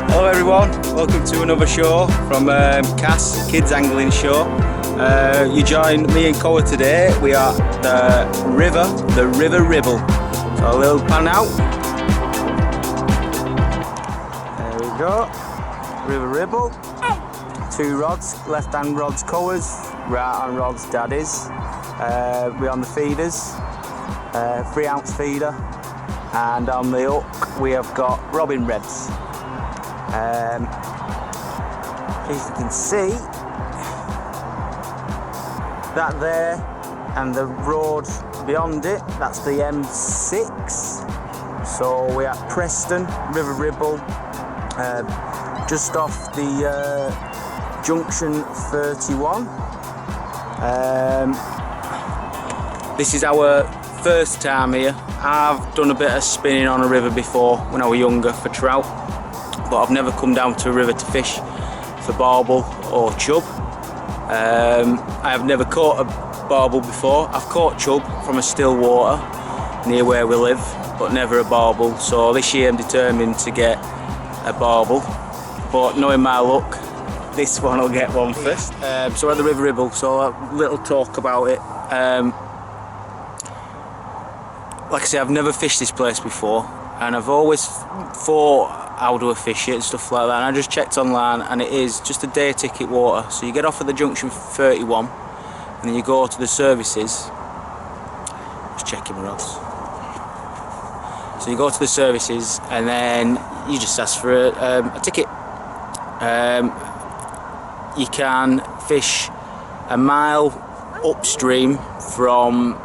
Hello everyone, welcome to another show from K.A.S Kids Angling Show. You join me and K.A.S today. We are the river ribble. So a little pan out. There we go. River ribble. 2 rods, left hand rod's K.A.S, right hand rod's Daddy's. We're on the feeders, 3 ounce feeder, and on the hook we have got robin reds. As you can see, that there and the road beyond it, that's the M6. So we're at Preston, River Ribble, just off the junction 31. This is our first time here. I've done a bit of spinning on a river before when I was younger for trout, but I've never come down to a river to fish for barbel or chub. I have never caught a barbel before. I've caught chub from a still water near where we live, but never a barbel. So this year I'm determined to get a barbel, but knowing my luck, this one will get one first. So we're at the River Ribble, so a little talk about it. Like I say, I've never fished this place before, and I've always thought, how do I fish it and stuff like that, and I just checked online and it is just a day ticket water. So you get off at the junction 31 and then you go to the services. Just checking my rods. So you go to the services and then you just ask for a ticket. You can fish a mile upstream from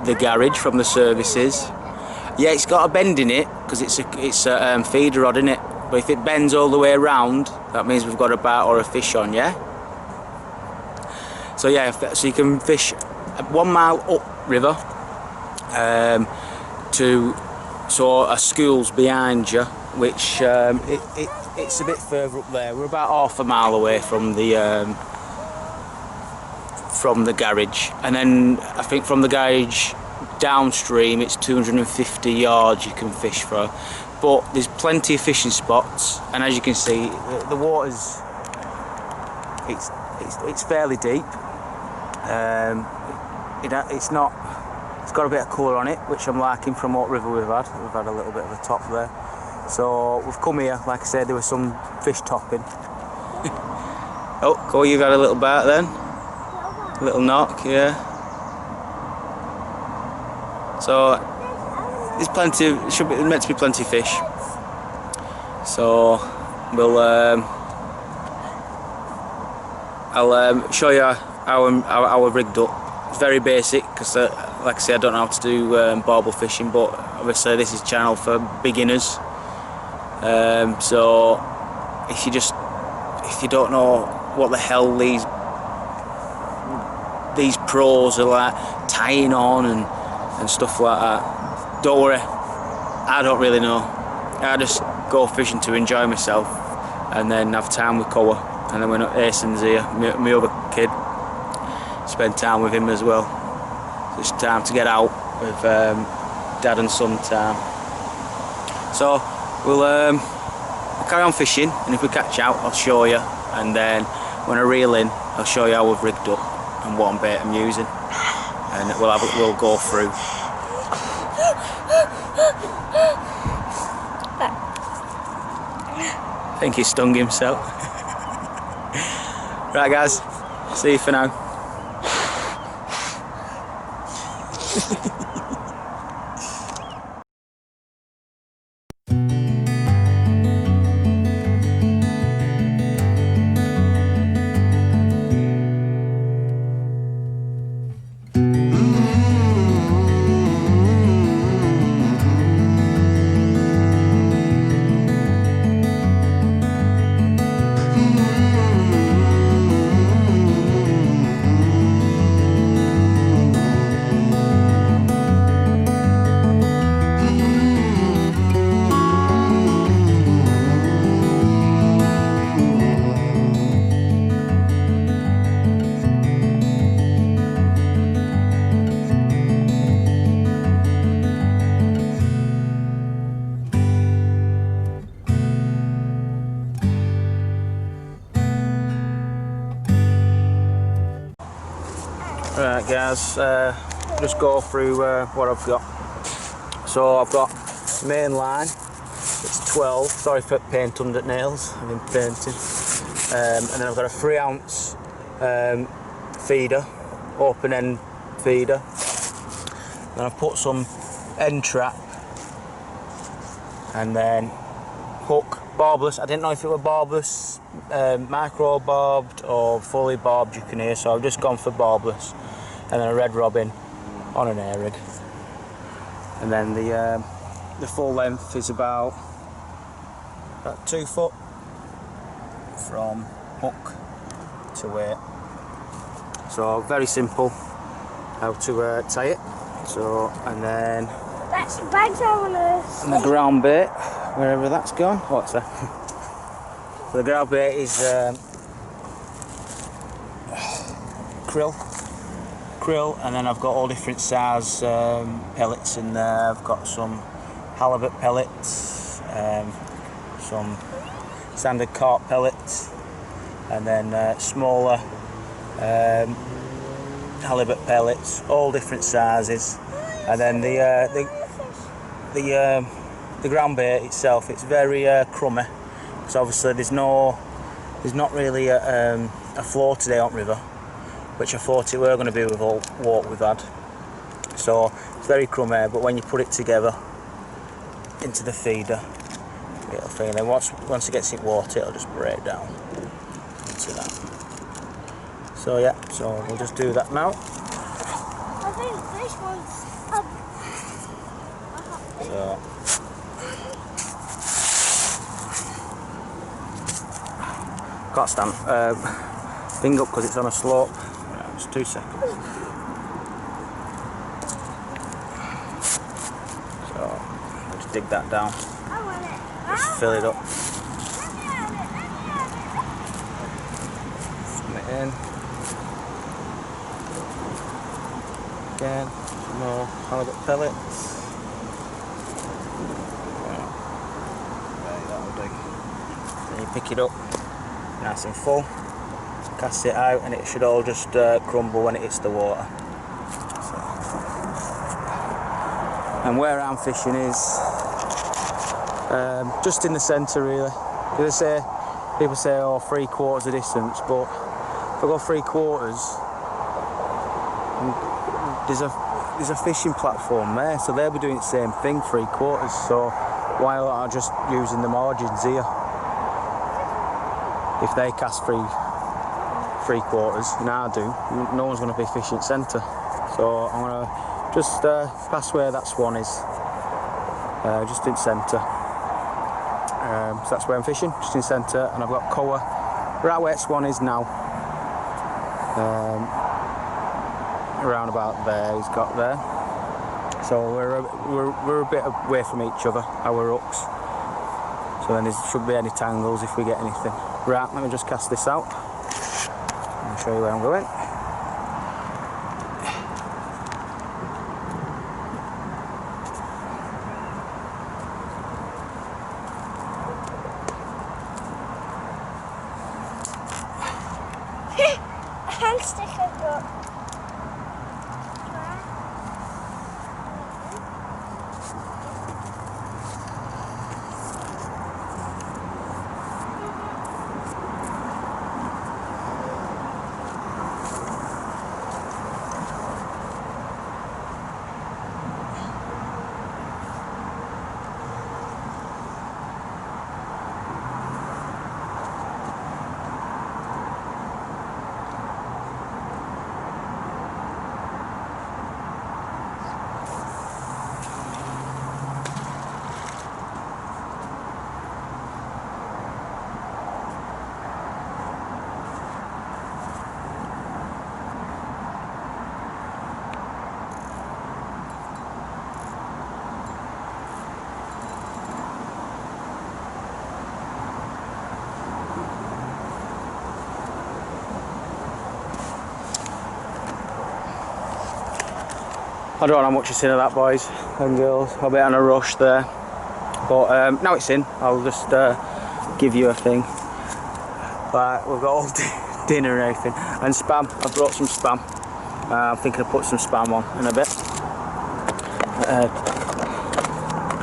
the garage, from the services. Yeah, it's got a bend in it because it's a feeder rod in it. But if it bends all the way around, that means we've got a bite or a fish on, yeah. So yeah, so you can fish 1 mile up river so a school's behind you, which it's a bit further up there. We're about half a mile away from the garage, and then I think from the garage downstream it's 250 yards you can fish for. But there's plenty of fishing spots, and as you can see, the water's it's fairly deep. It's got a bit of colour on it, which I'm liking from what river we've had. We've had a little bit of a top there. So we've come here, like I said, there was some fish topping. Oh, Cole, you've had a little bite then? A little knock, yeah. So there's plenty. Should be meant to be plenty of fish. So we'll I'll show you how we're rigged up. It's very basic because, like I say, I don't know how to do barbel fishing, but obviously this is a channel for beginners. So if you don't know what the hell these pros are like tying on and stuff like that, don't worry, I don't really know. I just go fishing to enjoy myself and then have time with K.A.S, and then when Aison's here, my other kid, spend time with him as well. So it's time to get out with dad and son time. So we'll carry on fishing, and if we catch out I'll show you, and then when I reel in I'll show you how we've rigged up and what bait I'm using, and we'll go through. I think he stung himself. Right guys, see you for now. Right guys, just go through what I've got. So I've got main line, it's 12, sorry for paint under nails, I've been painting. And then I've got a 3 ounce feeder, open end feeder. Then I've put some end trap, and then hook, barbless. I didn't know if it were barbless, micro barbed or fully barbed, you can hear, so I've just gone for barbless. And then a red robin on an air rig. And then the full length is about 2 foot from hook to weight. So very simple how to tie it. So, and then that's bags on us. And the ground bait, wherever that's gone. What's that? So the ground bait is krill, and then I've got all different size pellets in there. I've got some halibut pellets, some standard carp pellets, and then smaller halibut pellets, all different sizes. And then the ground bait itself, it's very crummy, because obviously there's not really a flow today on river, which I thought it were going to be with all water we've had. So it's very crummy, but when you put it together into the feeder, it'll feel, and once it gets in water, it'll just break down into that. So yeah, so we'll just do that now. I think this one's So can't stand thing up because it's on a slope. Right, just 2 seconds. So I'll just dig that down. I want it. Just fill it up. Let me have it. Swim it in. Again, some more halibut pellets. Right, that'll do. Then you pick it up, nice and full. Cast it out, and it should all just crumble when it hits the water. So. And where I'm fishing is just in the centre, really. People say, oh, 3/4 of distance, but if I go 3/4, there's a fishing platform there, so they'll be doing the same thing 3/4. So why are I just using the margins here? If they cast 3/4, and I do, no one's going to be fishing centre. So I'm going to just pass where that swan is, just in centre. So that's where I'm fishing, just in centre, and I've got K.A.S. right where swan is now. Around about there, he's got there. So we're a bit away from each other, our hooks. So then there shouldn't be any tangles if we get anything. Right, let me just cast this out. I'll show you where I'm going. Hand stick I've got. I don't know how much you've seen of that, boys and girls. I'll be on a rush there, but now it's in, I'll just give you a thing. Right, we've got all dinner and everything, and spam. I've brought some spam. I'm thinking of putting some spam on in a bit.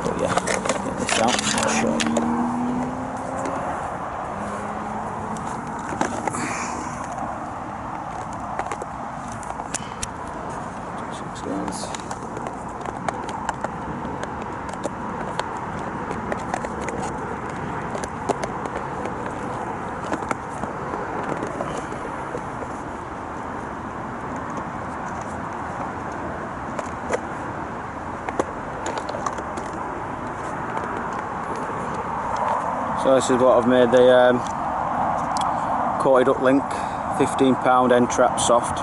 But yeah, get this out. I'll show you. So this is what I've made the coated up link, £15 end trap soft.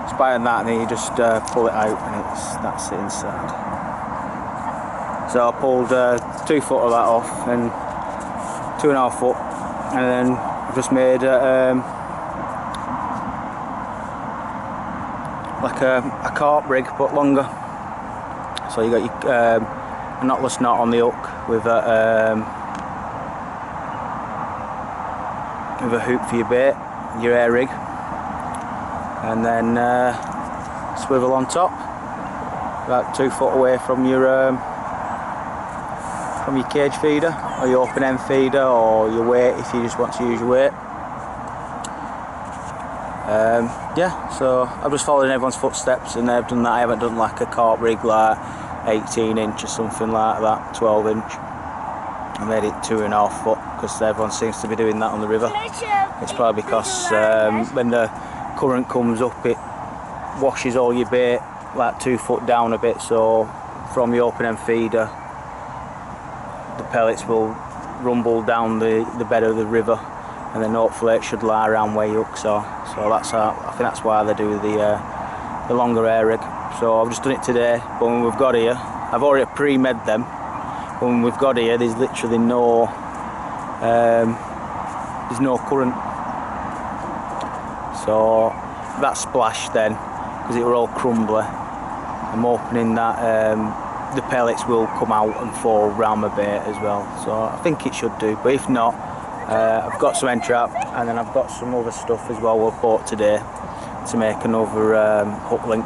It's buying that and then you just pull it out and that's it inside. So I pulled 2 foot of that off and 2.5 foot, and then I've just made like a carp rig but longer. So you got your a knotless knot on the hook with a hoop for your bait, your air rig, and then swivel on top, about 2 foot away from your cage feeder or your open end feeder or your weight if you just want to use your weight. Yeah, so I've just followed in everyone's footsteps and they've done that. I haven't done like a carp rig like 18 inch or something like that, 12 inch. I made it 2.5 foot because everyone seems to be doing that on the river. It's probably because when the current comes up it washes all your bait like 2 foot down a bit, so from your open end feeder the pellets will rumble down the bed of the river and then hopefully it should lie around where your hooks are. So that's how, I think that's why they do the longer air rig. So I've just done it today, but when we've got here, I've already pre-med them. When we've got here, there's literally no current. So that splash then, because it were all crumbly, I'm hoping that the pellets will come out and fall round my bait as well. So I think it should do, but if not, I've got some end trap and then I've got some other stuff as well we've bought today to make another hook link.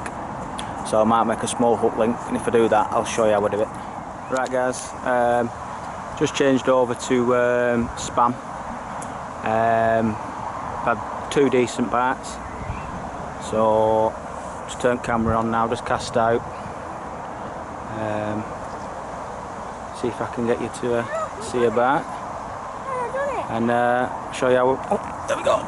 So I might make a small hook link, and if I do that I'll show you how I do it. Right guys, just changed over to spam. I've had 2 decent bites, so just turn camera on now, just cast out. See if I can get you to see a bite and show you how. Oh, there we go.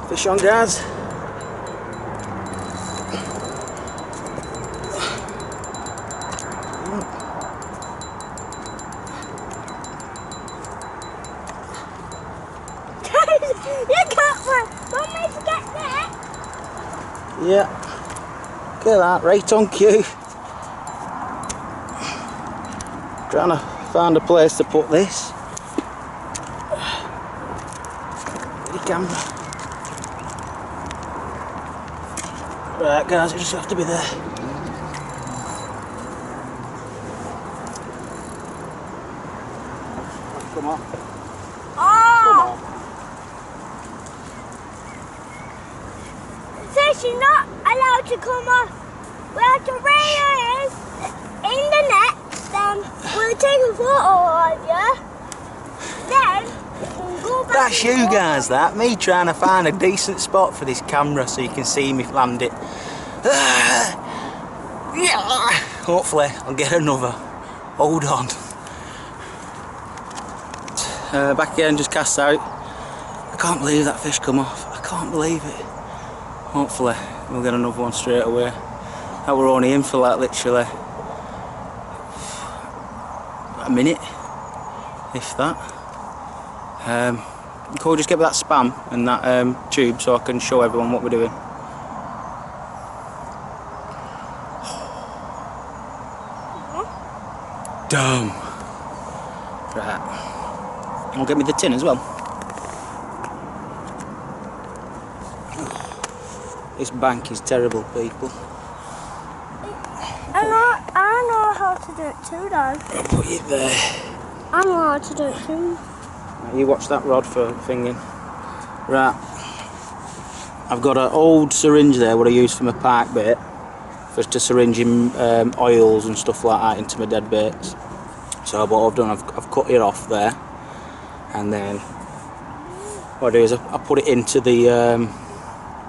Fish on, guys. You got one. Want me to get that? Yeah. Look at that, right on cue. Trying to find a place to put this. Get the camera. Right guys, you just have to be there. Come on. Oh! Come on. So she's not allowed to come off. We have to bring her in the net, then we'll take a photo of you. Then we'll go back. That's you guys, that. Me trying to find a decent spot for this camera so you can see me land it. Hopefully I'll get another. Hold on. Back again, just cast out. I can't believe that fish come off. I can't believe it. Hopefully we'll get another one straight away. That we're only in for like literally a minute, if that. Cool, just get that spam and that tube so I can show everyone what we're doing. Damn. Right. I'll get me the tin as well. This bank is terrible, people. how to do it too, though. I'll put it there. I know how to do it too. Right, you watch that rod for thinking. Right. I've got an old syringe there, what I use for my park bait, for to syringing oils and stuff like that into my dead baits. So what I've done, I've cut it off there, and then what I do is I put it into the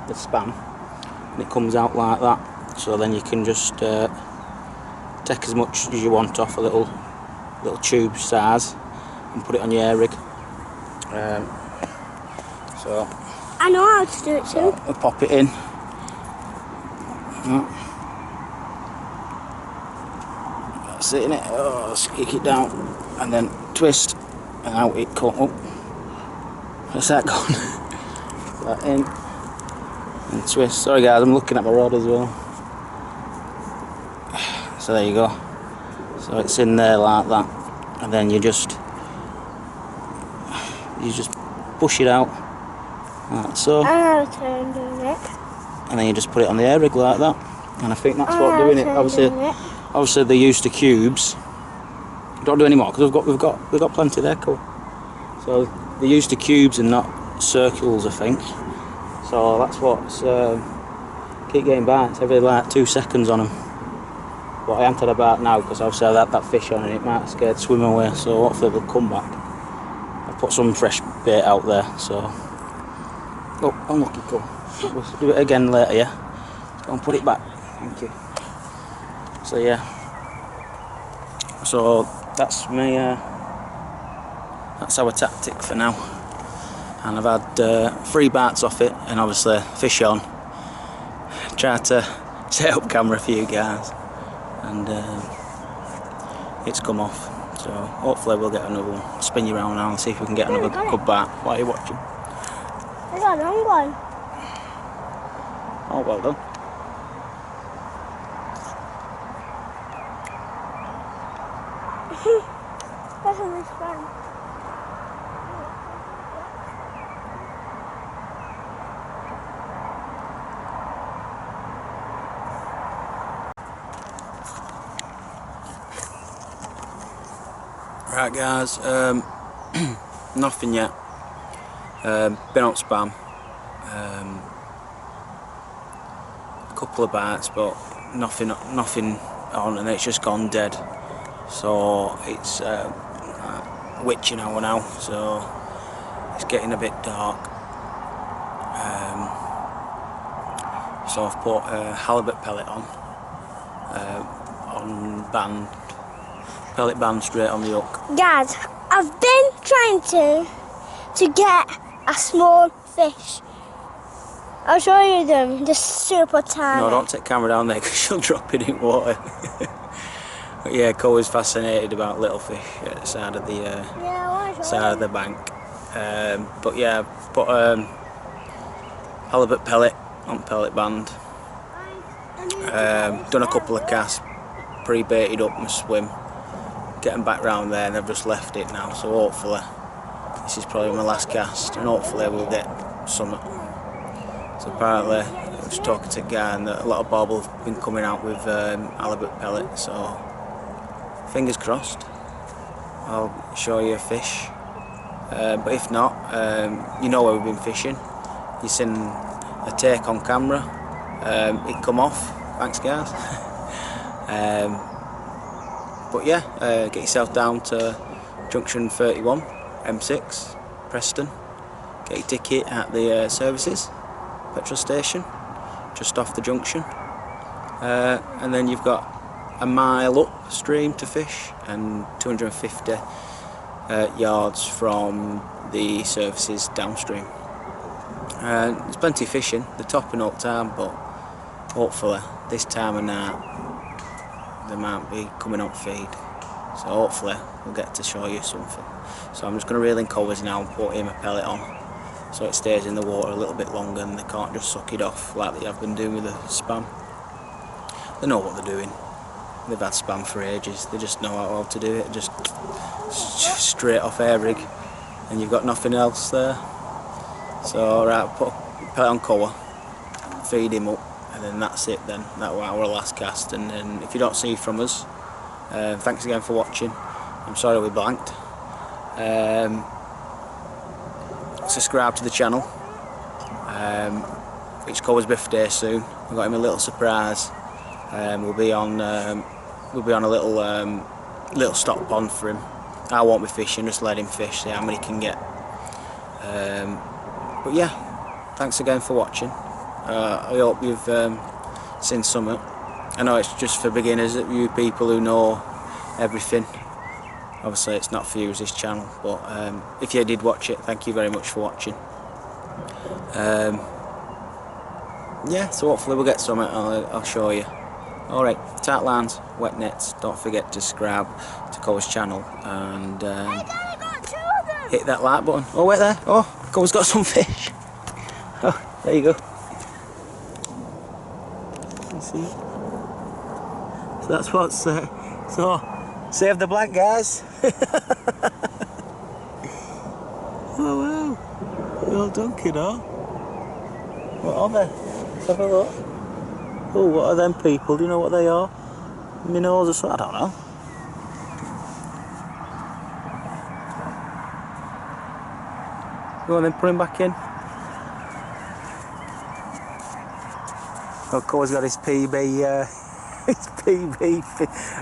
spam, and it comes out like that. So then you can just take as much as you want off a little tube size and put it on your air rig. So I know how to do it too. I'll pop it in. That's it, innit? Oh, let's kick it down and then twist, and out it comes. Oh, where's that gone? That in and twist. Sorry guys, I'm looking at my rod as well. So there you go. So it's in there like that, and then you just push it out like so. I know how to do it. And then you just put it on the air rig like that, and I think that's what doing it. Obviously they're used to cubes. Don't do any more because we've got plenty there, cool. So they're used to cubes and not circles, I think. So that's what's keep getting bites every like 2 seconds on them. But I haven't had a bite now because obviously I had that fish on and it might have scared swim away. So hopefully they'll come back. I've put some fresh bait out there, so. Oh, unlucky, cool. We'll do it again later, yeah? Go and put it back. Thank you. So yeah. So that's me. That's our tactic for now. And I've had 3 bites off it, and obviously fish on. Tried to set up camera for you guys, and it's come off. So hopefully we'll get another one. Spin you around now and see if we can get another good bite. What are you watching? I got a long one. Oh, well done. That's a nice fun. Right guys, nothing yet. Been on spam. A couple of bites, but nothing on, and it's just gone dead. So it's witching hour now, so it's getting a bit dark. So I've put a halibut pellet on band, pellet band straight on the hook. Guys, I've been trying to get a small fish. I'll show you them, they're super tiny. No, don't take camera down there because she'll drop it in water. But yeah, K.A.S fascinated about little fish at the side of the side of the bank. But yeah, I've put halibut pellet on pellet band. Done a couple of casts, pre-baited up my swim, getting back round there, and I've just left it now. So hopefully this is probably my last cast, and hopefully we'll get some. So apparently I was talking to a guy, and a lot of barbel have been coming out with halibut pellet, so fingers crossed I'll show you a fish. But if not, you know where we've been fishing. You seen a take on camera, it come off, thanks guys. But yeah, get yourself down to junction 31 M6 Preston, get your ticket at the services petrol station just off the junction, and then you've got a mile upstream to fish and 250 yards from the services downstream. There's plenty of fishing, they're topping up time, but hopefully this time of night they might be coming up feed, so hopefully we'll get to show you something. So I'm just going to reel in K.A.S now and put him a pellet on so it stays in the water a little bit longer and they can't just suck it off like they have been doing with the spam. They know what they're doing, they've had spam for ages, they just know how to do it, just straight off air rig, and you've got nothing else there. So right, put a pellet on K.A.S, feed him up, and then that's it then. That was our last cast, and then if you don't see from us Thanks again for watching. I'm sorry we blanked. Subscribe to the channel. It's K.A.S. birthday soon. I've got him a little surprise. We'll be on a little stock pond for him. I won't be fishing, just let him fish, see how many he can get. But yeah, thanks again for watching. I hope you've seen something. I know it's just for beginners, you people who know everything. Obviously it's not for you, this channel, but if you did watch it, thank you very much for watching. Yeah, so hopefully we'll get something. I'll show you. Alright, tight lines, wet nets. Don't forget to subscribe to K.A.S. channel and hit that like button. Oh, wait there. Oh, K.A.S. got some fish. Oh, there you go. You see? So that's what's so save the blank, guys. Oh wow, well done, kiddo. What are they? Let's have a look. Oh, what are them people? Do you know what they are? Minnows or something? I don't know. Go on then, put him back in. Oh, K.A.S. got his PB,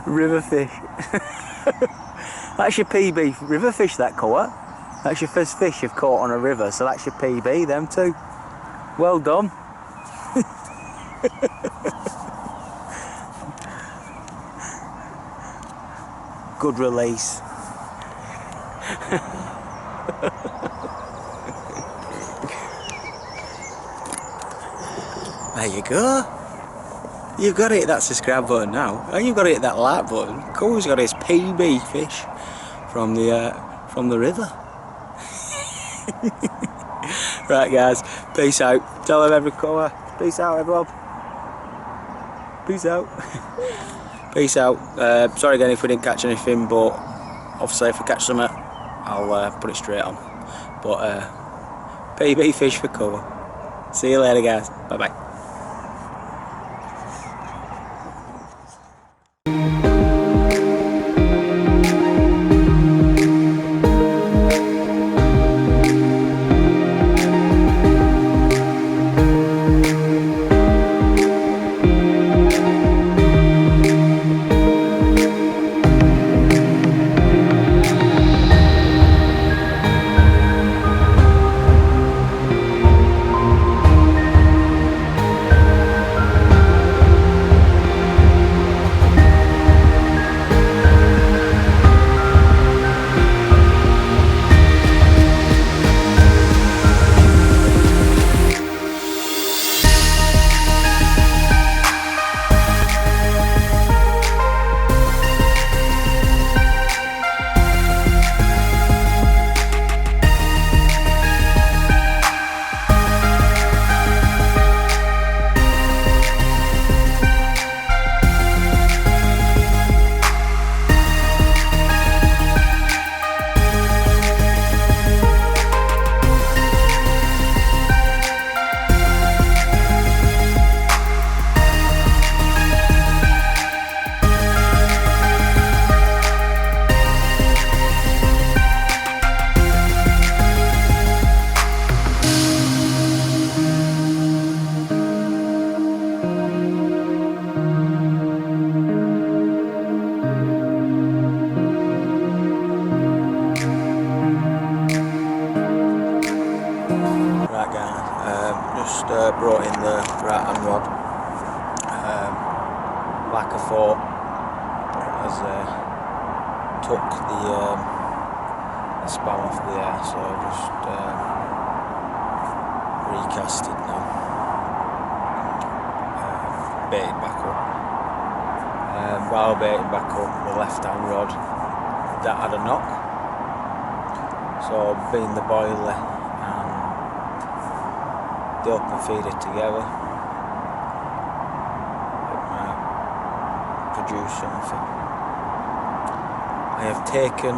river fish. That's your PB river fish, that, K.A.S. That's your first fish you've caught on a river, so that's your PB, them two. Well done. Good release. There you go. You've got to hit that subscribe button now. And you've got to hit that like button. K.A.S. got his PB fish from the river. Right, guys. Peace out. Tell them every K.A.S. Peace out, everyone. Peace out. Peace out. Sorry again if we didn't catch anything, but obviously if we catch something, I'll put it straight on. But PB fish for K.A.S. See you later, guys. Bye bye. Brought in the right hand rod. Like I thought, as took the spam off the air, so I just recast it now. Baited back up. While baiting back up, the left hand rod that had a knock, so being the boiler and the open feeder together, it might produce something. I have taken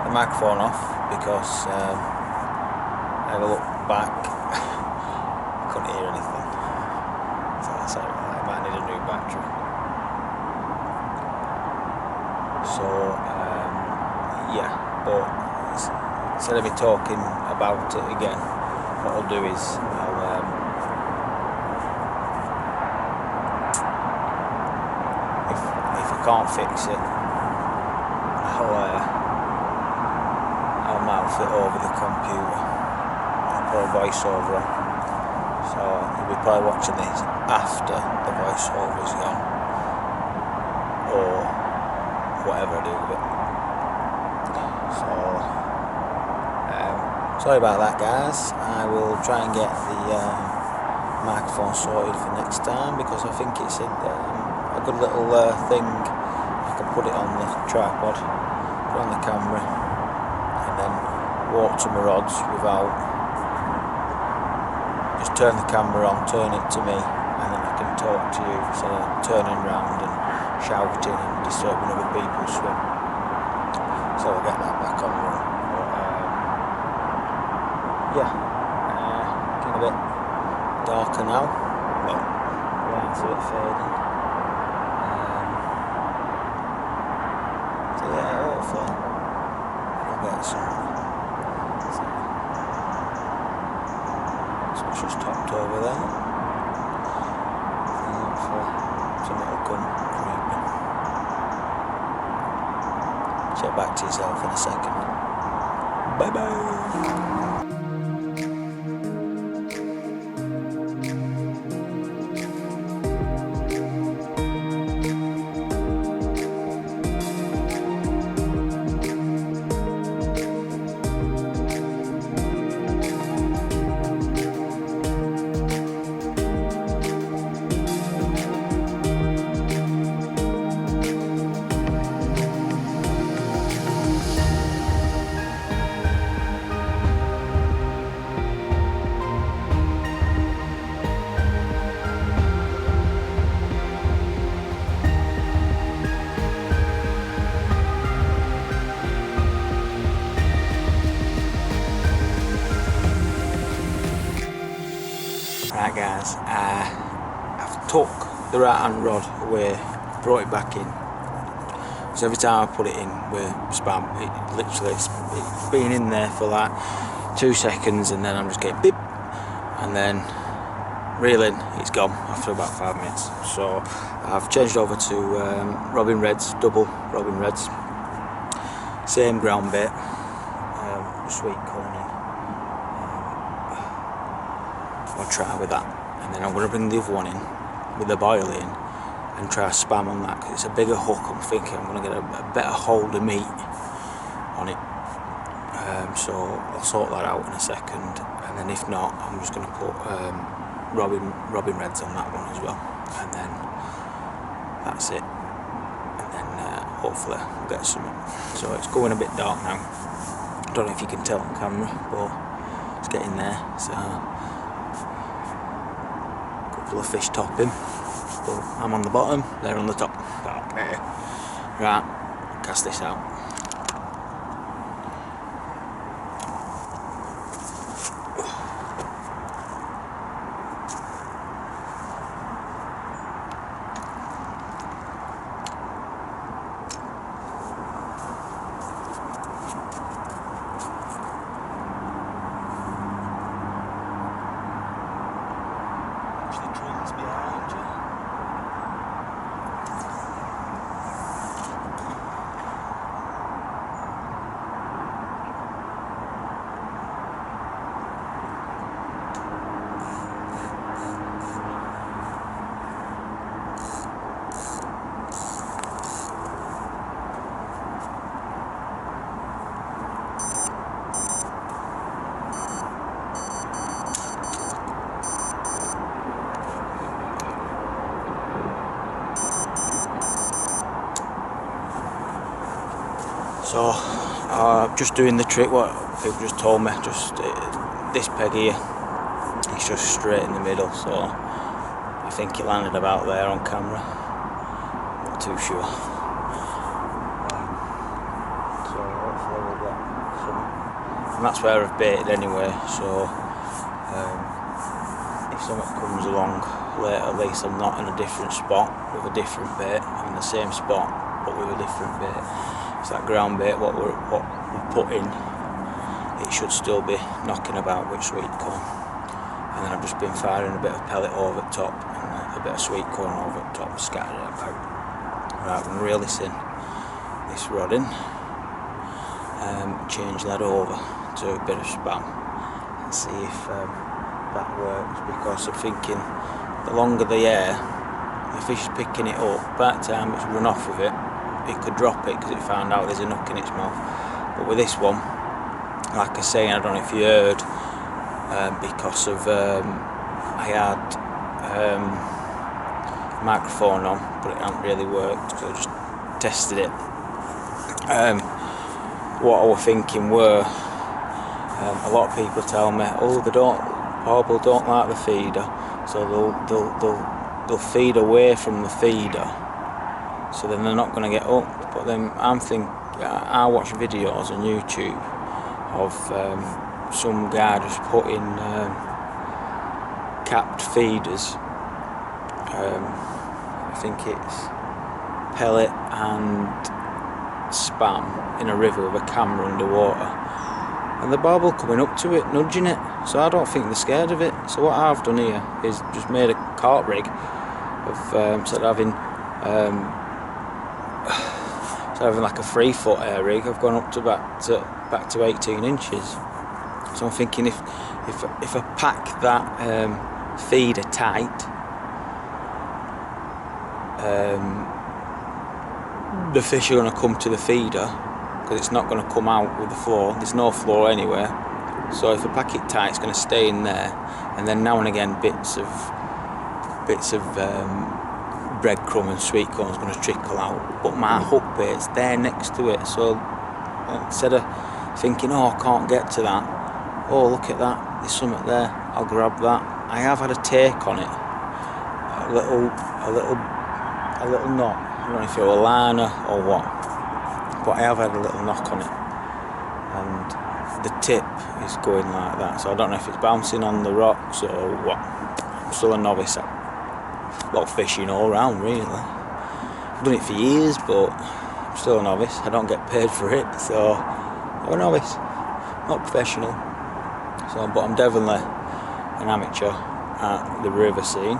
the microphone off because I have a look back, I couldn't hear anything, so I might need a new battery. So yeah, but instead of me talking about it again, what I'll do is if I can't fix it, I'll mouth it over the computer. I'll put a voiceover on. So you'll be probably watching this after the voiceover's gone, or whatever I do with it. So sorry about that, guys. I will try and get the microphone sorted for next time, because I think it's a good little thing. I can put it on the tripod, put it on the camera, and then walk to my rods without, just turn the camera on, turn it to me, and then I can talk to you instead of turning around and shouting and disturbing other people's swim. So I'll get that back on run. But yeah, getting a bit darker now. Well, light's a bit fading. So yeah, hopefully we'll get some. So it's just topped over there. And hopefully something will come creeping. Check back to yourself in a second. Bye bye. Right guys, I've took the right hand rod away, brought it back in. So every time I put it in with spam, it's been in there for like 2 seconds, and then I'm just getting beep, and then reeling, it's gone after about 5 minutes. So I've changed over to Robin Reds, double Robin Reds, same ground bait, sweet corn. I'll try with that, and then I'm going to bring the other one in with the boil in and try spam on that, because it's a bigger hook. I'm thinking I'm going to get a better hold of meat on it, so I'll sort that out in a second, and then if not, I'm just going to put Robin Reds on that one as well, and then that's it, and then hopefully we'll get something. So it's going a bit dark now, I don't know if you can tell on camera, but it's getting there. So couple of fish topping, but I'm on the bottom, they're on the top. Okay. Right, cast this out. So just doing the trick what people just told me, just this peg here, it's just straight in the middle, so I think it landed about there on camera, not too sure. So hopefully we'll get some, and that's where I've baited anyway, so if something comes along later, at least I'm not in a different spot with a different bait, I'm in the same spot. but with a different bait. It's that ground bait what we put in. It should still be knocking about with sweet corn. And then I've just been firing a bit of pellet over the top and a bit of sweet corn over the top, scattered it about. Right, I'm going to reel this in, this rod in, change that over to a bit of spam and see if that works, because I'm thinking the longer the air, the fish is picking it up, by the time it's run off with it, it could drop it because it found out there's a nook in its mouth. But with this one, like I say, I don't know if you heard, because of I had microphone on, but it hadn't really worked, so I just tested it. What I was thinking were, a lot of people tell me, oh, barbel don't like the feeder, so they'll feed away from the feeder, so then they're not going to get hooked. But then I'm thinking, I watch videos on YouTube of some guy just putting capped feeders. I think it's pellet and spam in a river with a camera underwater, and the barbel coming up to it, nudging it. So I don't think they're scared of it. So what I've done here is just made a carp rig of instead of having like a 3-foot air rig, I've gone up to back to 18 inches. So I'm thinking if I pack that feeder tight, the fish are going to come to the feeder, because it's not going to come out with the floor. There's no floor anywhere. So if I pack it tight, it's going to stay in there, and then now and again bits of breadcrumb and sweet corn is going to trickle out. But my hook bait's there next to it, so instead of thinking, oh, I can't get to that, oh, look at that, there's something there, I'll grab that. I have had a take on it, a little knot. I don't know if you're a liner or what, but I have had a little knock on it, and the tip is going like that. So I don't know if it's bouncing on the rocks or what. I'm still a novice at fishing all round, really. I've done it for years, but I'm still a novice. I don't get paid for it, so I'm a novice, not professional. So, but I'm definitely an amateur at the river scene.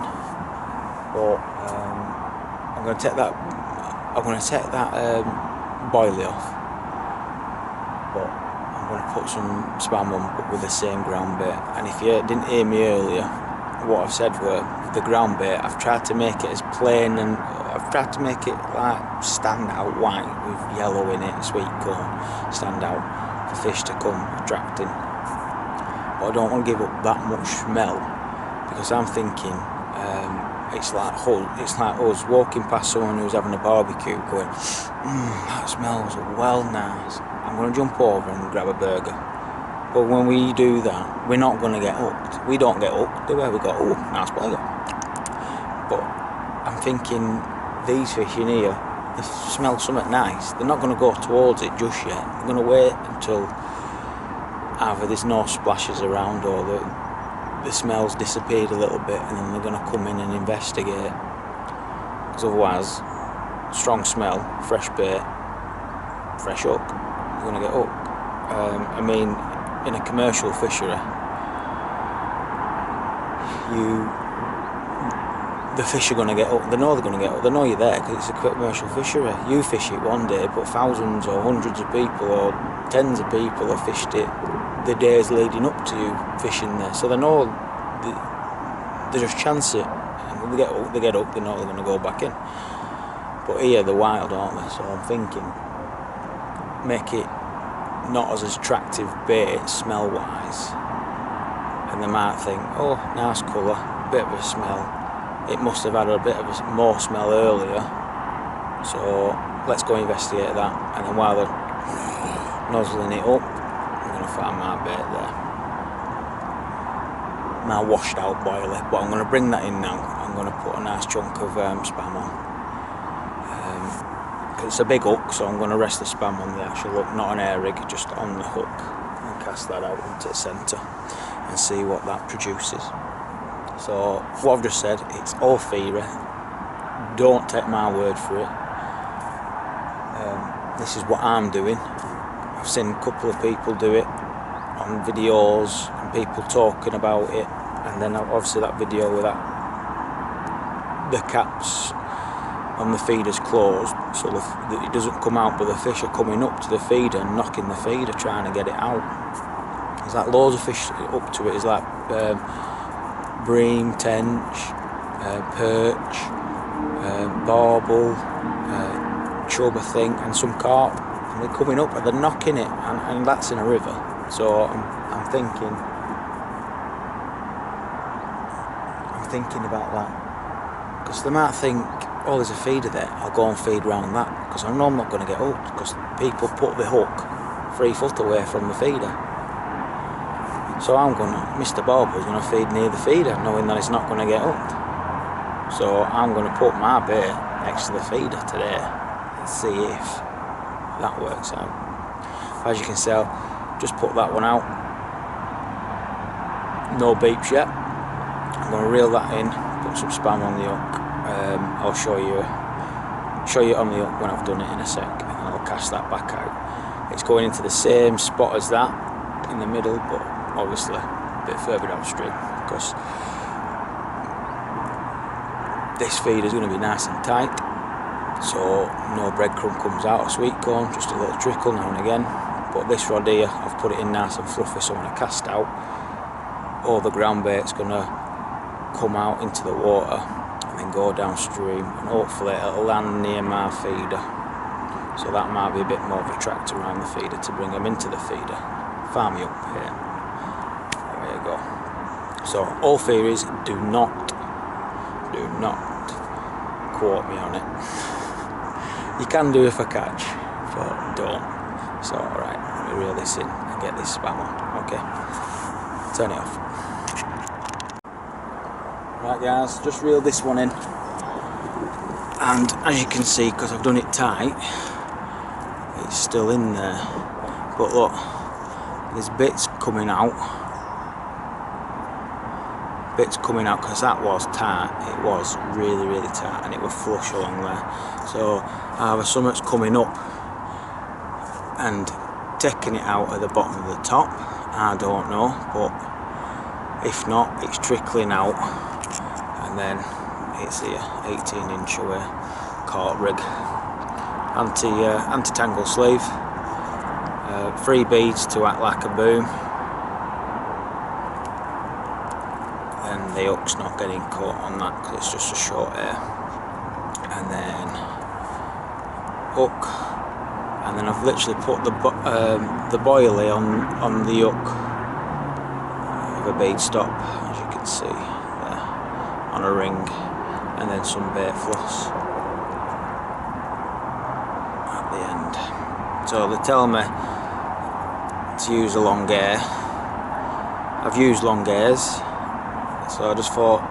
But I'm going to take that boilie off, but I'm going to put some spam on, but with the same ground bait. And if you didn't hear me earlier, what I've said were, the ground bait, I've tried to make it as plain, and I've tried to make it like stand out white with yellow in it, sweet corn, stand out for fish to come attracting. But I don't want to give up that much smell, because I'm thinking it's like us walking past someone who's having a barbecue going, that smells well nice, I'm going to jump over and grab a burger. But when we do that, we're not going to get hooked. We don't get hooked, do we? We go, oh, nice burger. But I'm thinking, these fish in here, they smell something nice, they're not going to go towards it just yet. They're going to wait until either there's no splashes around, or the smell's disappeared a little bit, and then they're going to come in and investigate. Because otherwise, strong smell, fresh bait, fresh hook, you're going to get hooked. I mean, in a commercial fishery, the fish are going to get hooked. They know they're going to get hooked. They know you're there because it's a commercial fishery. You fish it one day, but thousands or hundreds of people or tens of people have fished it the days leading up to you fishing there. So they know they just chance it. And they get hooked, they know they're going to go back in. But here they're wild, aren't they? So I'm thinking, make it not as attractive bait smell wise, and they might think, oh, nice colour, bit of a smell, it must have had a bit of more smell earlier, so let's go investigate that. And then while they're nozzling it up, I'm going to find my bait there, my washed out boilie. But I'm going to bring that in now. I'm going to put a nice chunk of spam on. It's a big hook, so I'm going to rest the spam on the actual hook, not an air rig, just on the hook, and cast that out into the centre and see what that produces. So what I've just said, it's all theory, don't take my word for it. this is what I'm doing. I've seen a couple of people do it on videos and people talking about it, and then obviously that video with the caps on the feeders closed, so that it doesn't come out, but the fish are coming up to the feeder and knocking the feeder trying to get it out. There's like loads of fish up to it. It's like bream, tench, perch, barbel, chub I think, and some carp, and they're coming up and they're knocking it, and that's in a river. So I'm thinking about that, because they might think, oh, there's a feeder there, I'll go and feed round that, because I know I'm not going to get hooked, because people put the hook 3 foot away from the feeder. So Mr. Barbel's going to feed near the feeder, knowing that it's not going to get hooked. So I'm going to put my bait next to the feeder today and see if that works out. As you can tell, just put that one out. No beeps yet. I'm going to reel that in, put some spam on the hook. I'll show you it on the hook when I've done it in a sec, and then I'll cast that back out. It's going into the same spot as that in the middle, but obviously a bit further downstream, because this feed is going to be nice and tight, so no breadcrumb comes out of sweet corn, just a little trickle now and again. But this rod here, I've put it in nice and fluffy, so when I cast out, all the ground bait's going to come out into the water and then go downstream, and hopefully it'll land near my feeder, so that might be a bit more of a tractor around the feeder to bring them into the feeder. Farm me up here. There you go. So all theories, do not quote me on it. You can do if I catch, but don't. So alright, let me reel this in and get this spam on. Okay, turn it off. Right guys, just reeled this one in, and as you can see, because I've done it tight, it's still in there. But look, there's bits coming out, because that was tight. It was really tight, and it was flush along there. So either something's coming up and taking it out at the bottom of the top, I don't know, but if not, it's trickling out, and then it's here, 18-inch away, caught rig, anti-tangle sleeve, 3 beads to act like a boom, and the hook's not getting caught on that because it's just a short hair, and then hook, and then I've literally put the boilie on the hook with a bead stop, as you can see there, on a ring, and then some bait floss at the end. So they tell me to use a long hair. I've used long hairs, so I just thought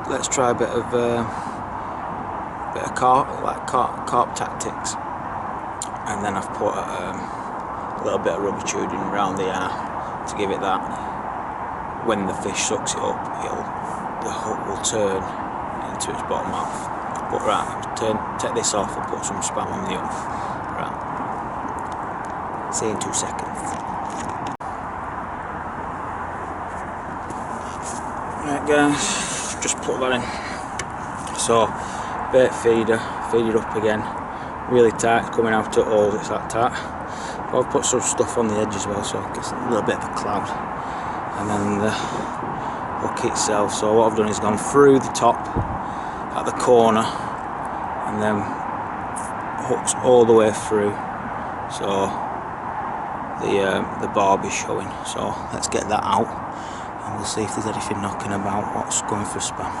let's try a bit of carp tactics, and then I've put a little bit of rubber tubing around the eye to give it that. When the fish sucks it up, the hook will turn into its bottom half. But right, take this off and put some spam on the hook. Right, see you in 2 seconds. Right guys, just put that in. So bait feed it up again, really tight, it's coming out at all, it's that tight. But I've put some stuff on the edge as well, so it gets a little bit of a cloud. And then the hook itself, so what I've done is gone through the top at the corner, and then hooks all the way through, so the barb is showing. So let's get that out, and we'll see if there's anything knocking about what's going for spam.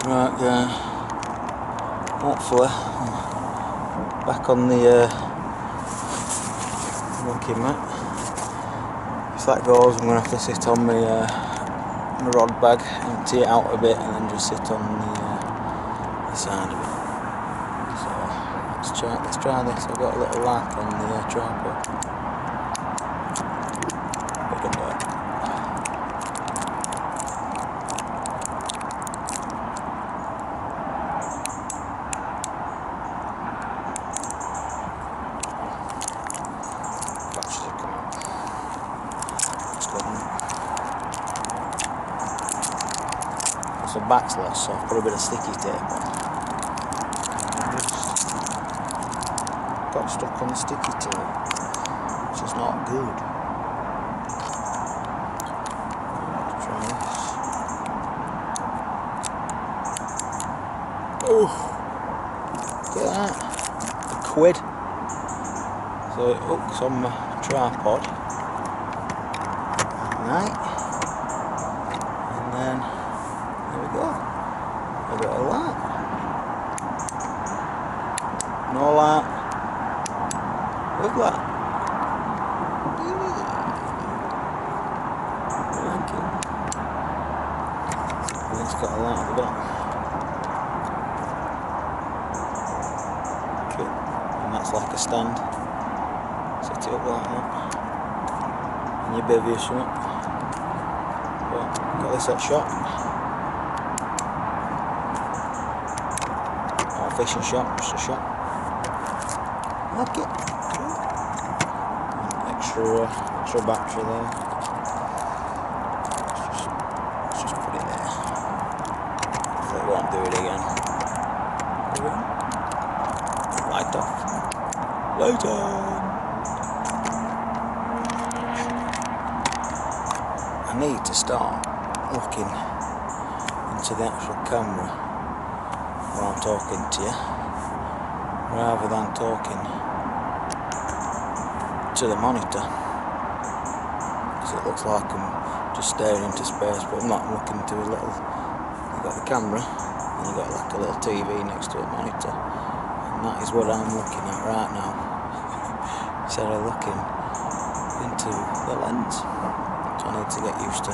Right, guys. Hopefully, back on the walking mat. If that goes, I'm going to have to sit on my rod bag, empty it out a bit, and then just sit on the side of it. So let's try this. I've got a little lark on the tripod. We can do it. So back's lost, so I've put a bit of sticky tape on. Just got stuck on the sticky tape, which is not good. Let's try this. Oh, look at that, £1. So it hooks on my tripod, right, and then there we go, a bit of light, no light, with light. Okay. And it's got a light at the bottom. Okay. And that's like a stand. Set it up like that. And your baby or something. But got this at shop. Fishing shop, just a shop. Okay. Extra battery there. Let's just put it there. So it won't do it again. Light off. Light on. I need to start looking into the actual camera when I'm talking to you, rather than talking to the monitor, because it looks like I'm just staring into space, but I'm not. I'm looking to a little, you've got the camera and you've got like a little TV next to a monitor, and that is what I'm looking at right now, instead of looking into the lens. So I need to get used to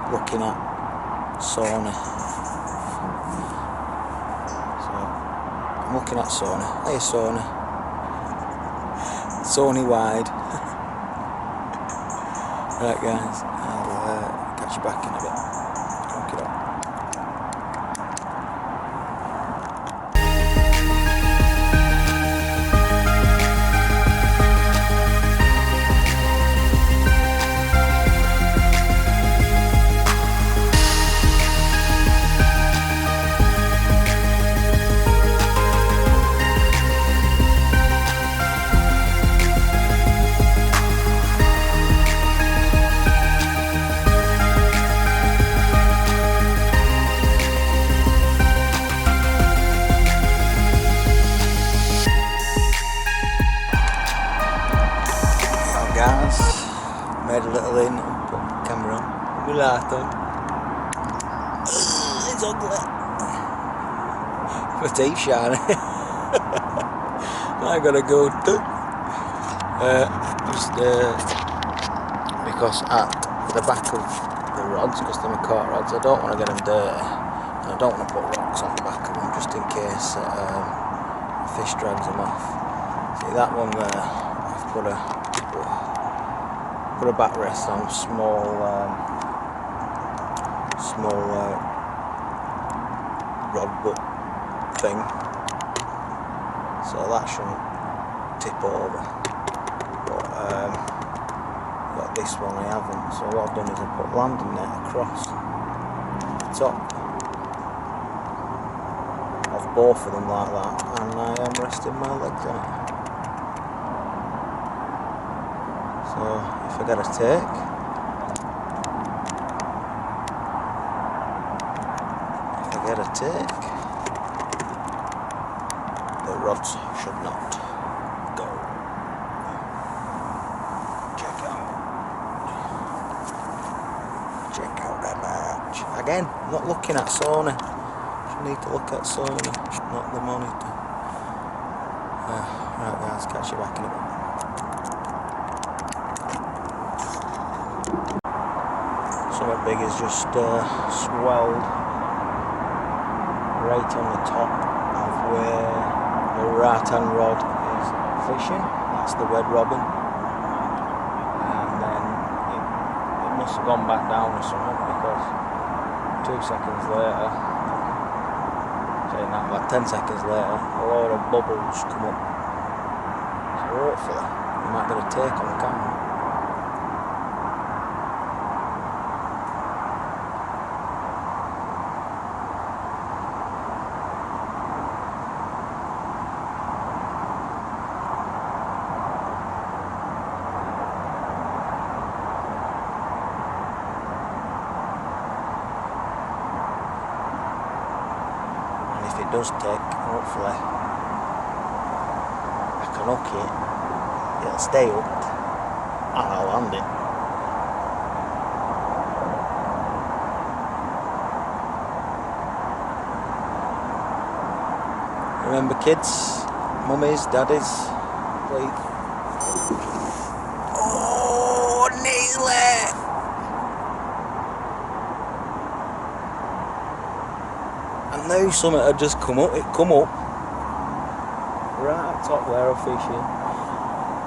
looking at Sony. I'm looking at Sony. Hey Sony. Sony wide. Right guys, I'll catch you back in a bit. Okay. Guys, made a little in, put the camera on, put my light on. It's ugly. My teeth shiny. I gotta go too. Because at the back of the rods, because they're my caught rods, I don't want to get them dirty. And I don't want to put rocks on the back of them, just in case a fish drags them off. See that one there, I've put a backrest on small rod butt thing, so that shouldn't tip over. But got this one I haven't, so what I've done is I put landing net across the top of both of them like that, and I am resting my legs on it. So if I get a take, the rods should not go. Check out that match. Again, not looking at Sony. need to look at Sony, not the monitor. Right guys, catch you back in a bit. Something big is just swelled right on the top of where the right hand rod is fishing. That's the red robin. And then it must have gone back down or something, because 2 seconds later, saying that, like 10 seconds later, a load of bubbles come up. So hopefully you might get a take on the camera. If it does take, hopefully I can hook it, it'll stay hooked and I'll land it. Remember kids, mummies, daddies, please. Oh, nearly! I knew something had just come up, it come up right up top where I'm fishing,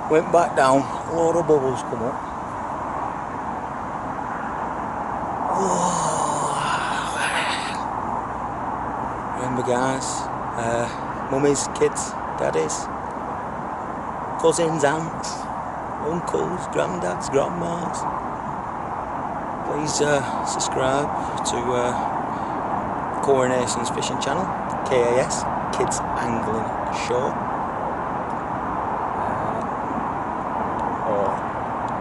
went back down, a load of bubbles come up. Oh. Remember guys, mummies, kids, daddies, cousins, aunts, uncles, granddads, grandmas, please subscribe to K.A.'s fishing channel, K.A.S, Kids Angling Show, or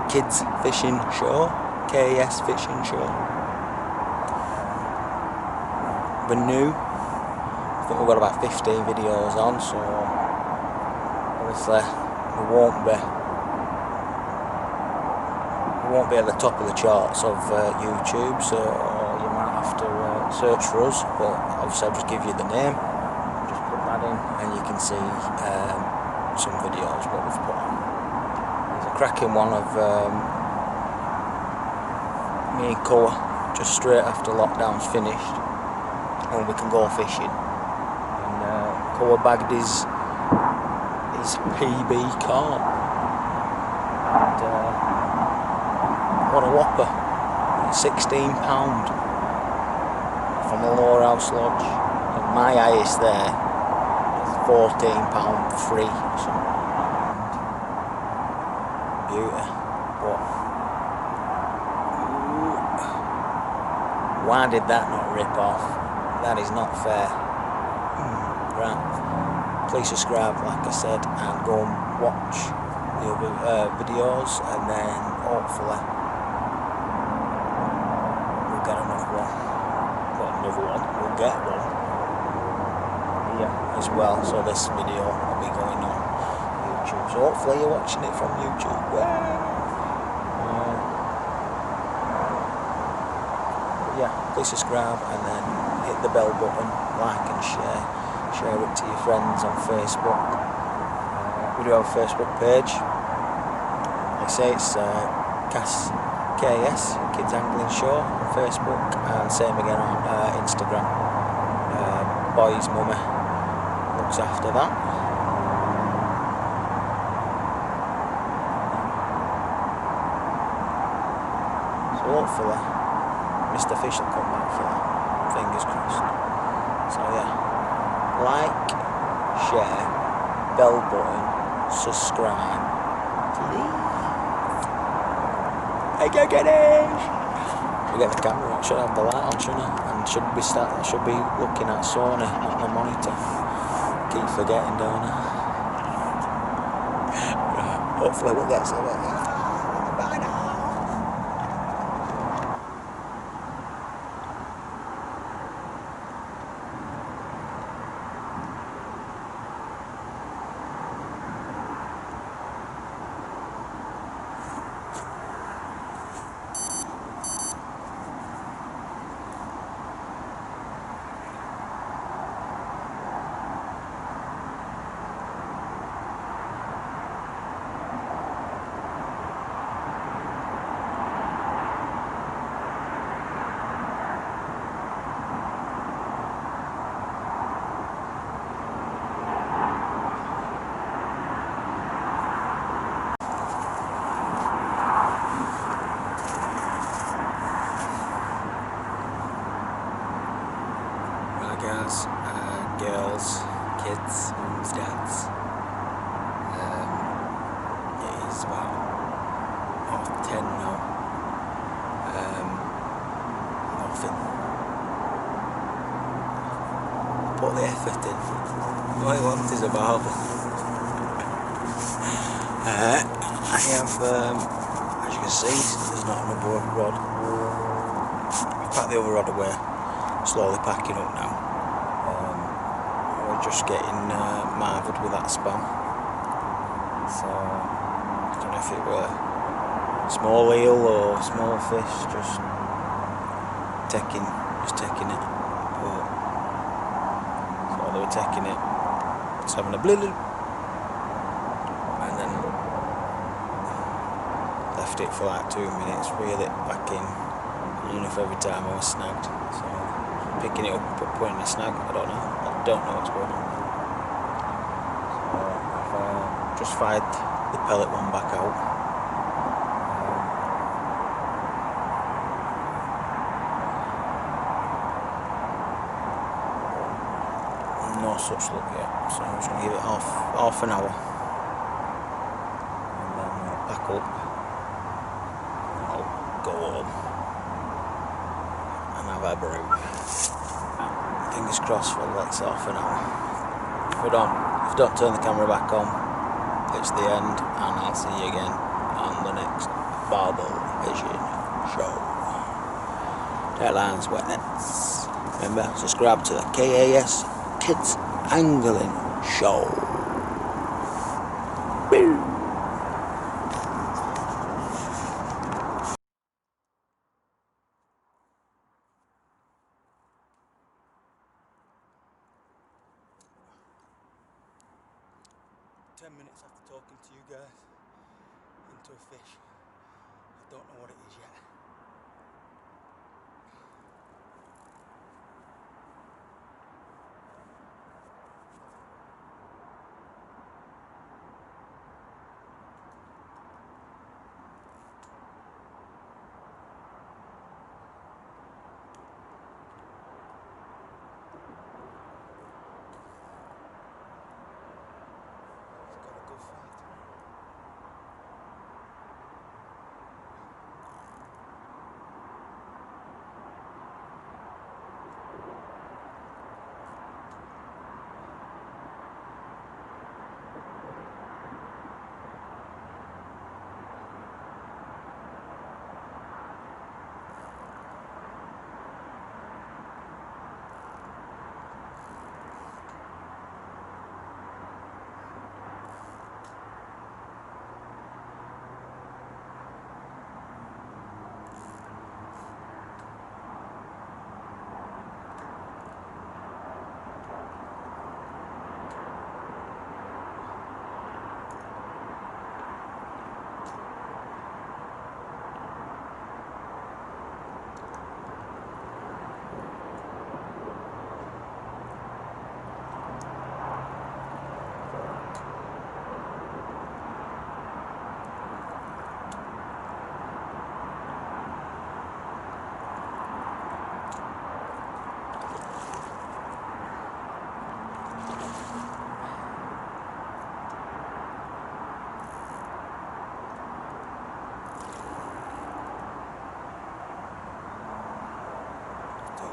Kids Fishing Show, K.A.S Fishing Show. We're new, I think we've got about 15 videos on, so obviously we won't be at the top of the charts of YouTube, so you might have to search for us, but obviously I'll just give you the name, just put that in and you can see some videos what we've put on. There's a cracking one of me and K.A.S just straight after lockdown's finished and we can go fishing, and K.A.S bagged his PB carp, and what a whopper, £16 from the Lower House Lodge, and my highest there is £14 free or something. Beauty. But why did that not rip off? That is not fair. Right, please subscribe like I said, and go and watch the other videos, and then hopefully we'll get another one. We'll get one here as well, so this video will be going on YouTube, so hopefully you're watching it from YouTube. Yeah, please subscribe and then hit the bell button, like and share it to your friends on Facebook. We do have a Facebook page, like I say, it's K.A.S Kids Angling Show on Facebook, and same again on Instagram. Boy's mummy looks after that. So hopefully Mr. Fish will come back for that, fingers crossed. So yeah, like, share, bell button, subscribe, please. Hey, go get it! Get the camera on, should have the light on, shouldn't I? And should be looking at Sony, not the monitor. Keep forgetting, don't I? Right, hopefully we'll get some of it. Bye now! girls, kids, mums, dads. It is about 10:30 now. Nothing. Put the effort in. All I want is a barbel. I have, as you can see, there's not another rod. I've packed the other rod away, slowly packing up now. We're just getting marvelled with that spam. So, I don't know if it were small eel or small fish, just taking it. But, so they were taking it, just having a blizzard. Left it for like 2 minutes, reel it back in, and enough every time I was snagged. So picking it up and putting a snag, I don't know what's going on. So I've just fired the pellet one back out. No such luck yet, so I'm just going to give it half an hour and then I'll pack up. Go home and have a brew. Fingers crossed for the next half an hour. If I don't turn the camera back on, it's the end, and I'll see you again on the next barbel fishing show. Deadlines, wet nets. Remember, subscribe to the K.A.S. Kids Angling Show. Boom. Minutes after talking to you guys into a fish. I don't know what it is yet.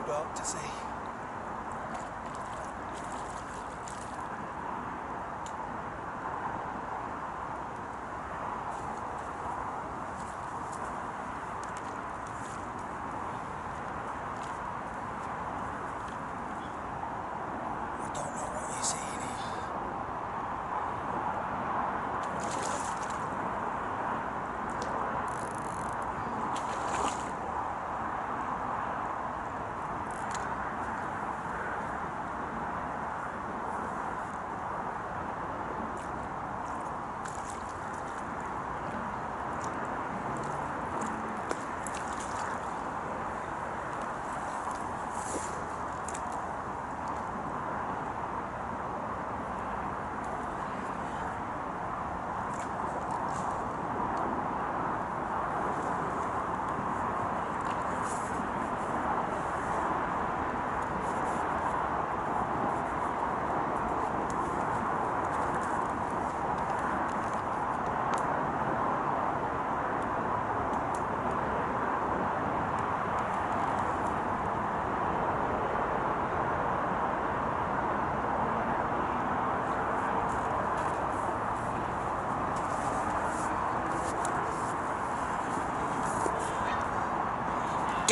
Dark to see. I don't know what you're seeing here.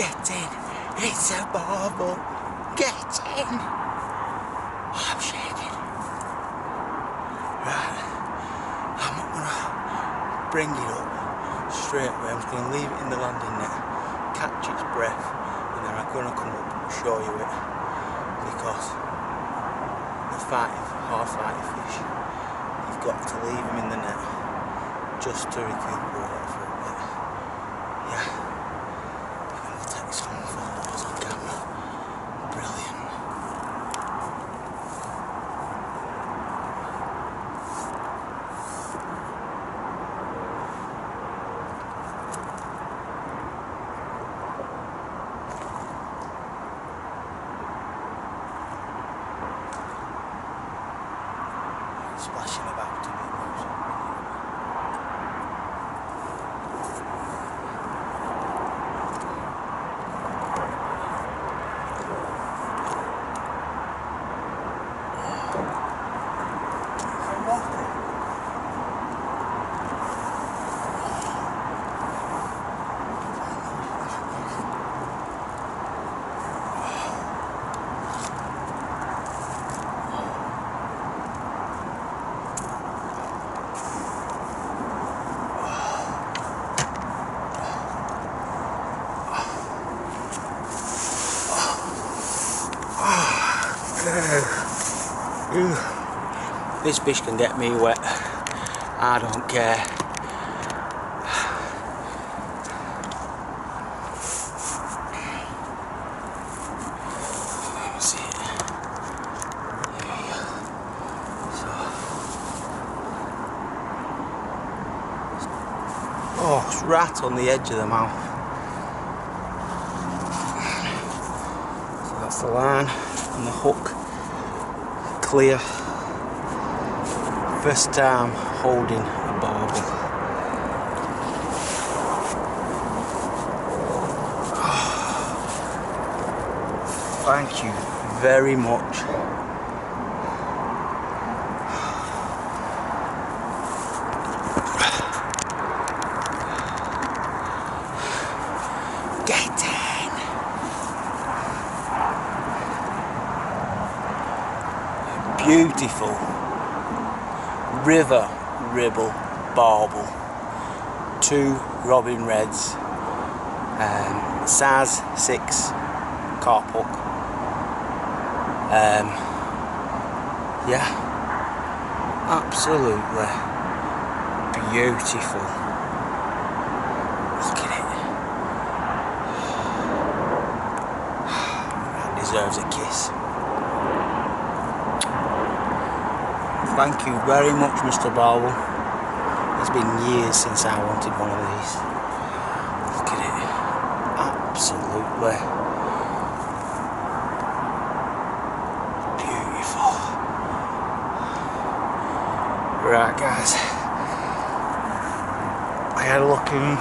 Get in. It's a barbel. Get in. Oh, I'm shaking. Right. I'm not gonna bring it up straight away. I'm just gonna leave it in the landing net, catch its breath, and then I'm gonna come up and show you it. Because the half fighting fish, you've got to leave them in the net just to recuperate for a bit. Yeah. I'm gonna take some photos on camera. Brilliant. Splashing about a bit. This fish can get me wet. I don't care. Let me see it. There we go. Oh, it's right on the edge of the mouth. So that's the line and the hook. Clear. First time holding a barbel. Thank you very much. Get in. Beautiful. River ribble barbel, 2 robin reds, size 6 carp hook. Yeah, absolutely beautiful. Look at it. That deserves a kiss. Thank you very much, Mr. Barbel. It's been years since I wanted one of these. Look at it. Absolutely beautiful. Right, guys. I had a look in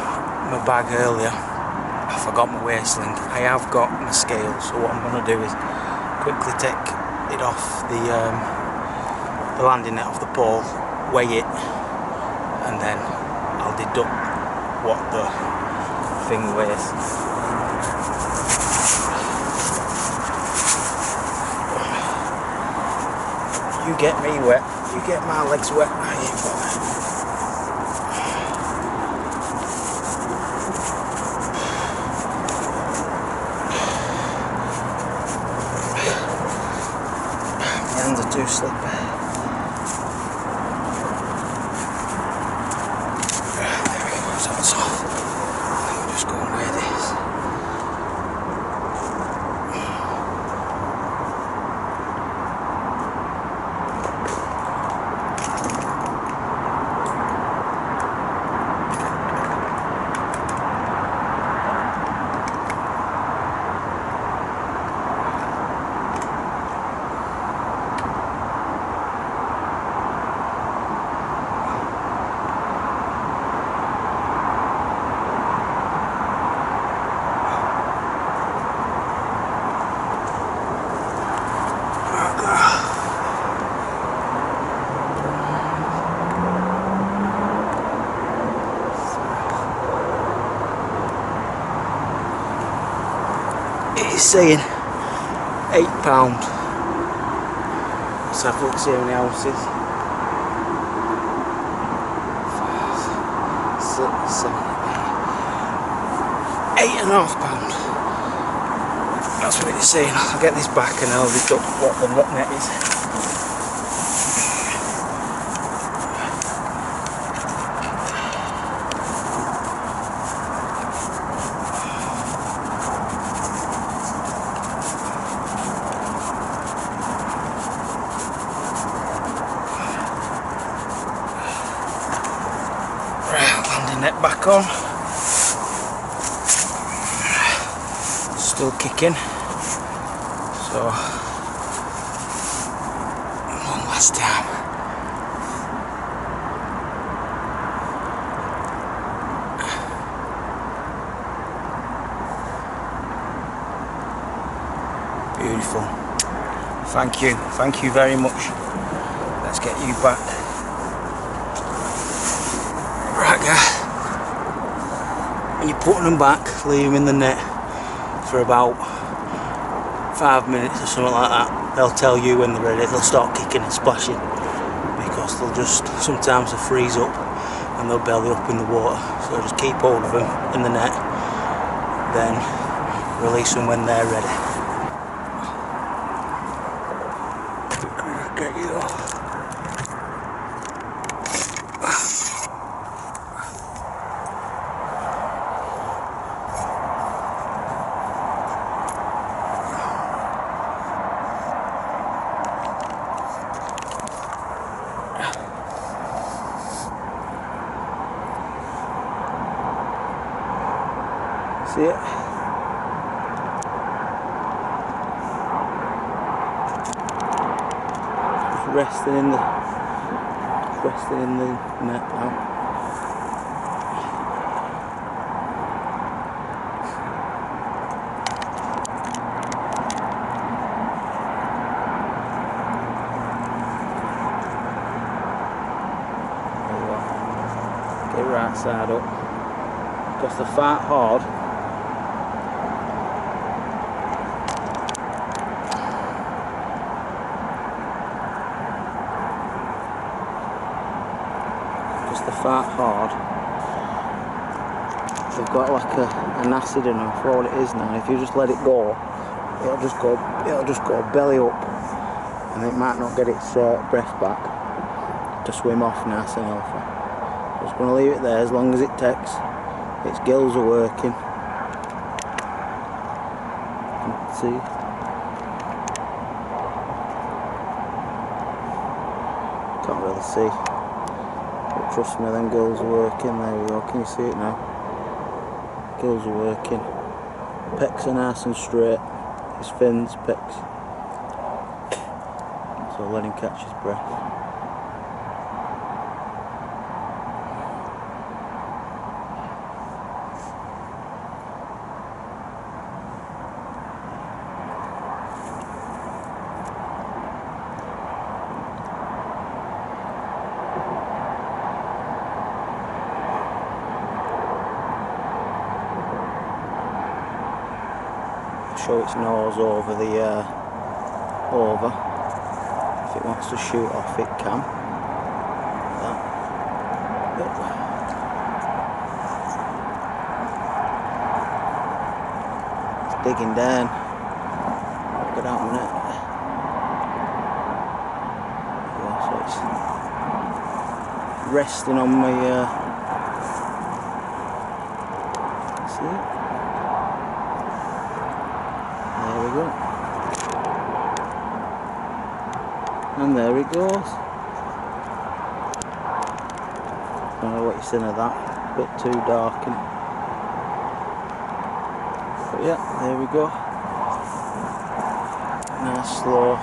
my bag earlier. I forgot my waistling. I have got my scale, so what I'm going to do is quickly take it off the landing net off the pole, weigh it, and then I'll deduct what the thing weighs. You get me wet, you get my legs wet, I ain't bothered. My hands are too slippery. That's off. I'll just go and wear this. It is saying £8. Let's have a look, see how many ounces. 5, 6, 7, 8 £8.5. That's what it's saying. I'll get this back and I'll deduct what the net is. Landing net back on. Still kicking. So one last time. Beautiful. Thank you very much. Let's get you back. Right guys, when you're putting them back, leave them in the net for about 5 minutes or something like that. They'll tell you when they're ready. They'll start kicking and splashing because they'll just, sometimes they'll freeze up and they'll belly up in the water. So just keep hold of them in the net, then release them when they're ready. Get you off. See it? Just resting in the net now. Get your right side up. Because they fight hard. They fight hard. They've got like an acid in them for what it is now. If you just let it go, it'll just go belly up, and it might not get its breath back to swim off nice and healthy. Just going to leave it there as long as it takes. Its gills are working. Let's see. Can't really see. Trust me, them gills are working. There we go, can you see it now? Gills are working. Pecs are nice and straight. His fins, pecs. So let him catch his breath. Show its nose over the over. If it wants to shoot off, it can. It's digging down. Get out a minute. Yeah, so it's resting on my. See it? There we go. And there it goes. I don't know what you think of that. A bit too dark. But yeah, there we go. Nice slow.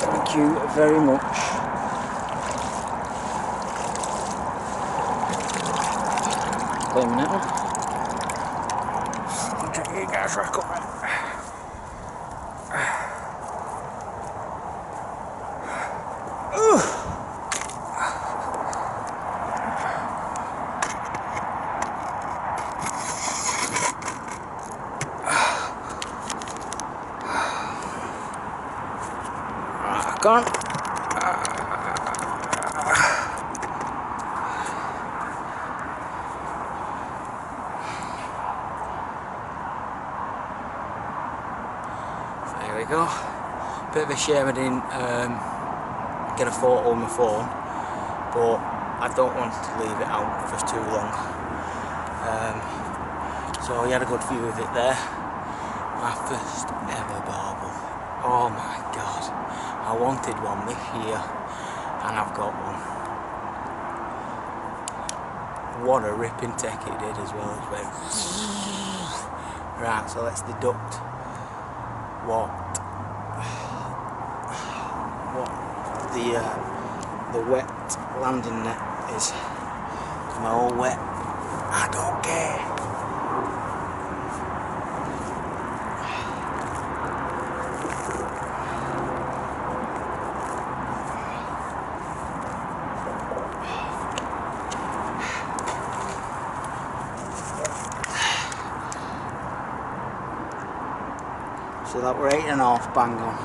Thank you very much. Play a minute off. I'll take you guys back up there. Go on. There we go. Bit of a shame I didn't get a photo on my phone, but I don't want to leave it out for too long. So you had a good view of it there. My first ever barbel. Oh my god. I wanted one this year and I've got one. What a ripping tech it did as well. It went right, so let's deduct what the wet landing net is. Am I all wet? I don't care. So that were 8.5 bang on.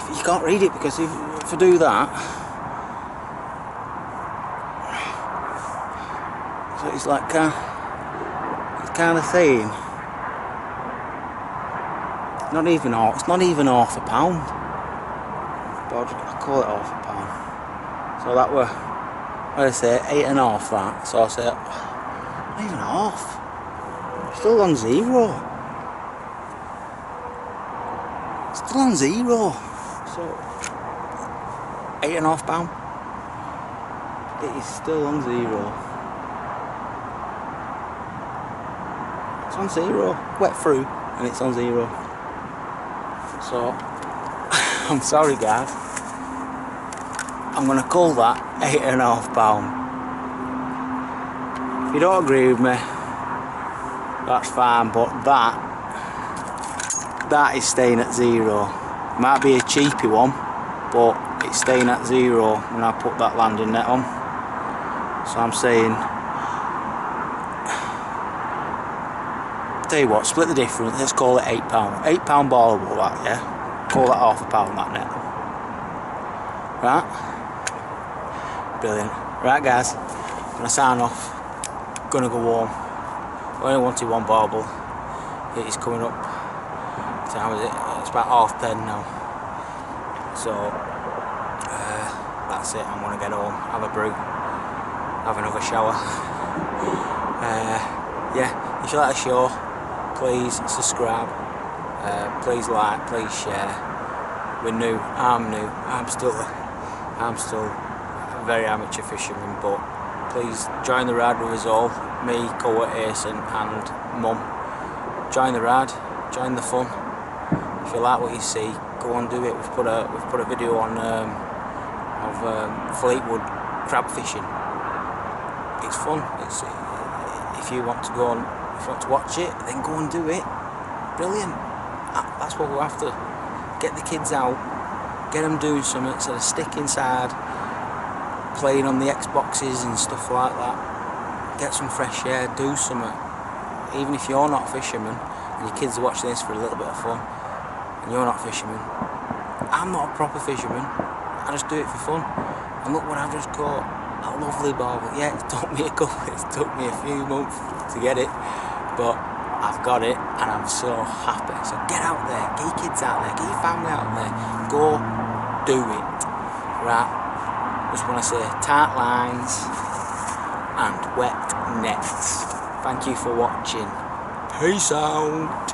You can't read it because if I do that, so it's like it's kind of saying it's not even half a pound, but I'll call it half a pound. So that were, what I say, 8.5 that. So I say not even half. Still on zero. Still on zero. So, £8.5. It is still on zero. It's on zero. Wet through, and it's on zero. So, I'm sorry guys. I'm gonna call that £8.5. If you don't agree with me, that's fine, but that is staying at zero. Might be a cheapy one, but it's staying at zero when I put that landing net on. So I'm saying, tell you what, split the difference, let's call it £8. £8 ballable that, yeah? Call that £0.5 that net. Right? Brilliant. Right guys, I'm gonna sign off. Gonna go home. I only wanted one barbel. It is coming up. What time is it? It's about 10:30 now. So that's it. I'm gonna get home, have a brew, have another shower. Yeah, if you like the show, please subscribe, please like, please share. We're new, I'm new, I'm still a very amateur fisherman, but please join the ride with us all, me, K.A.S and Mum. Join the ride, join the fun. If you like what you see, go and do it. We've put a video on of Fleetwood crab fishing. It's fun. It's, if you want to go on, if you want to watch it, then go and do it. Brilliant. That's what we're after. Get the kids out, get them doing something instead of stick inside, playing on the Xboxes and stuff like that. Get some fresh air, do something. Even if you're not a fisherman and your kids are watching this for a little bit of fun, and you're not a fisherman, I'm not a proper fisherman, I just do it for fun. And look what I've just caught, a lovely barbel. Yeah, it took me a few months to get it, but I've got it and I'm so happy. So get out there, get your kids out there, get your family out there, go do it. Right, just want to say tight lines and wet nets. Thank you for watching. Peace out.